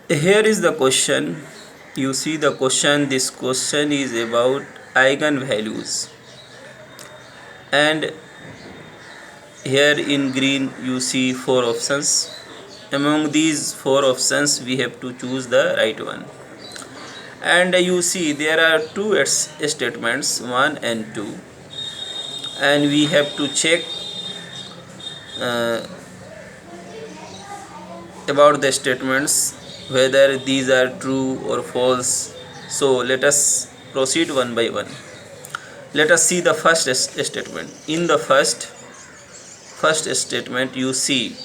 Here is the question. You see the question. This question is about eigenvalues, and here in green you see four options. Among these four options we have to choose the right one, and you see there are two statements, 1 and 2, and we have to check uh, about the statements whether these are true or false. So let us proceed one by one. Let us see the first statement. In the first statement you see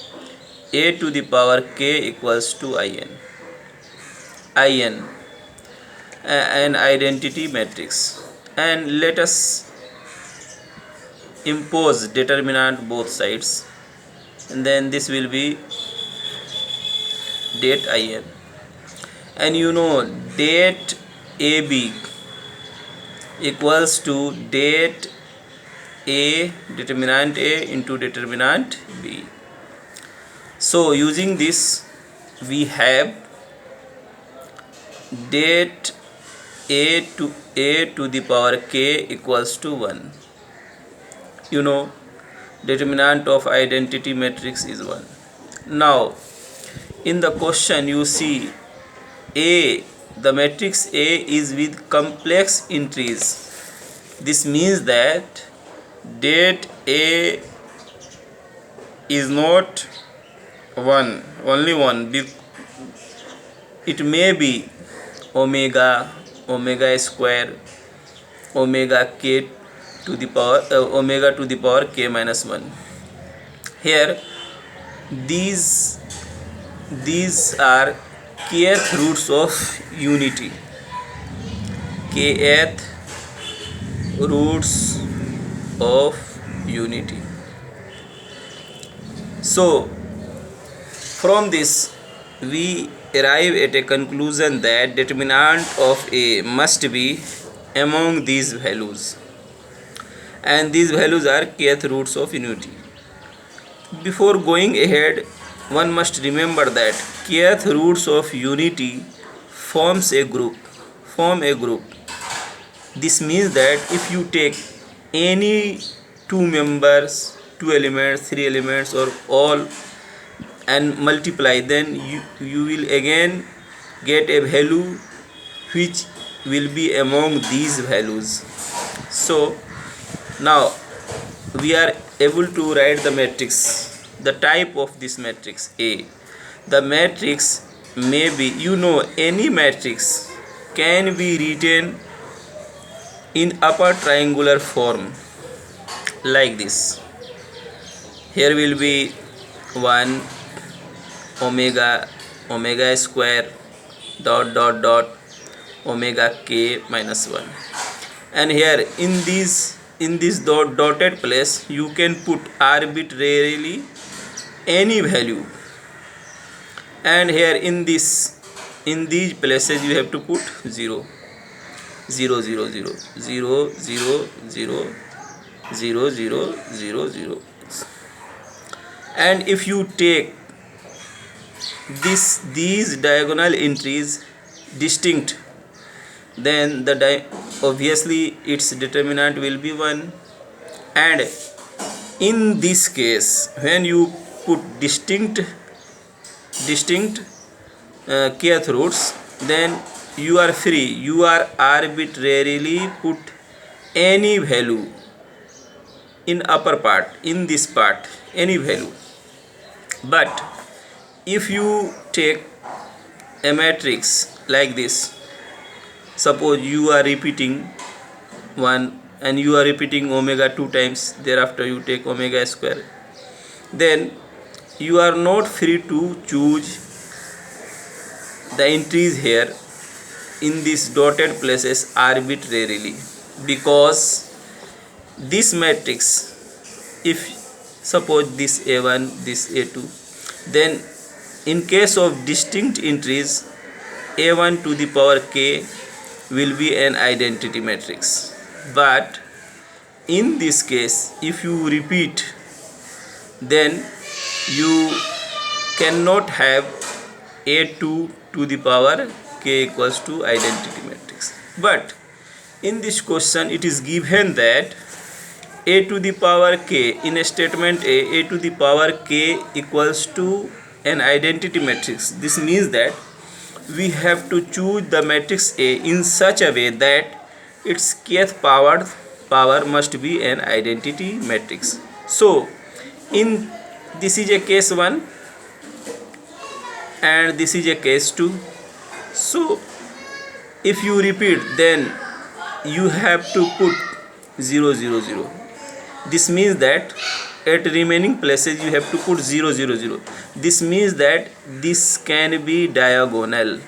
a to the power k equals to in an identity matrix, and let us impose determinant both sides, and then this will be date in, and you know date ab equals to date a determinant a into determinant b. So using this we have date a to the power k equals to 1. You know determinant of identity matrix is 1. Now in the question you see a, the matrix A is with complex entries. This means that date A is not 1, only 1. It may be omega square, omega k to the power omega to the power k minus 1. Here these are kth roots of unity, kth roots of unity. So from this we arrive at a conclusion that determinant of A must be among these values, and these values are kth roots of unity. Before going ahead, one must remember that kth roots of unity form a group. This means that if you take any two members, two elements, three elements, or all and multiply, then you will again get a value which will be among these values. So now we are able to write the matrix, the type of this matrix A. The matrix may be, any matrix can be written in upper triangular form like this. Here will be 1 omega square dot dot dot omega k minus 1, and here in this dotted place you can put arbitrarily any value, and here in these places you have to put 0 0 0 0 0 0 0 0 0 0 0, and if you take these diagonal entries distinct, then obviously its determinant will be 1. And in this case when you put distinct kth roots, then you are free, you are arbitrarily put any value in upper part, in this part, any value. But if you take a matrix like this, suppose you are repeating 1 and you are repeating omega 2 times, thereafter you take omega square, then you are not free to choose the entries here in these dotted places arbitrarily, because this matrix, if suppose this A1, this A2, then in case of distinct entries, A1 to the power k will be an identity matrix. But in this case, if you repeat, then you cannot have A2 to the power k equals to identity matrix. But in this question it is given that a to the power k, in a statement a to the power k equals to an identity matrix. This means that we have to choose the matrix A in such a way that its kth power must be an identity matrix. So in this is a case 1 and this is a case 2. So if you repeat, then you have to put 0 0 0. This means that at remaining places you have to put 0 0 0. This means that this can be diagonal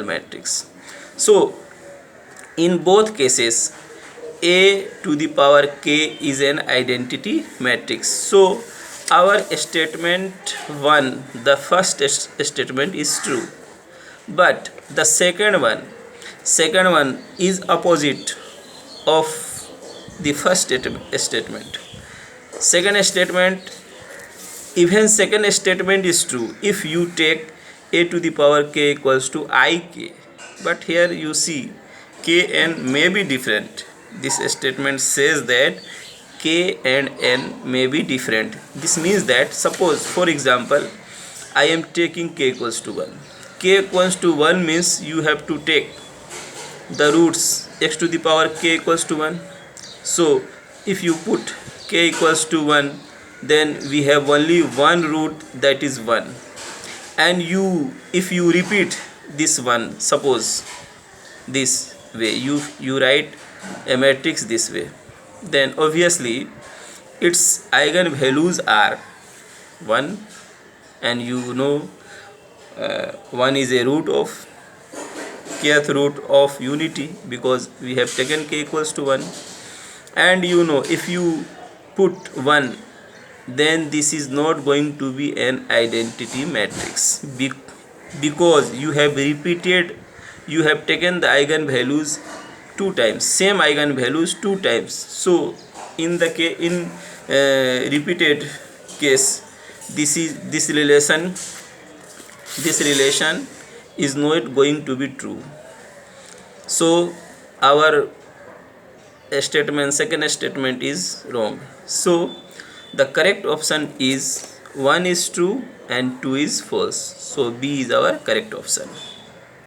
matrix. So in both cases a to the power k is an identity matrix. So our statement 1, the first statement is true, but the second one is opposite of the first statement. Second statement is true if you take a to the power k equals to ik, but here you see k and may be different. This statement says that k and n may be different. This means that, suppose for example I am taking k equals to 1. K equals to 1 means you have to take the roots x to the power k equals to 1. So if you put k equals to 1, then we have only one root, that is 1. And if you repeat this one, suppose this way, you write a matrix this way, then obviously its eigenvalues are 1, and 1 is a root of kth root of unity, because we have taken k equals to 1. And if you put 1, then this is not going to be an identity matrix, because you have taken the eigenvalues 2 times, same eigenvalues 2 times. So in repeated case, this relation is not going to be true. So our second statement is wrong. So the correct option is 1 is true and 2 is false. So B is our correct option.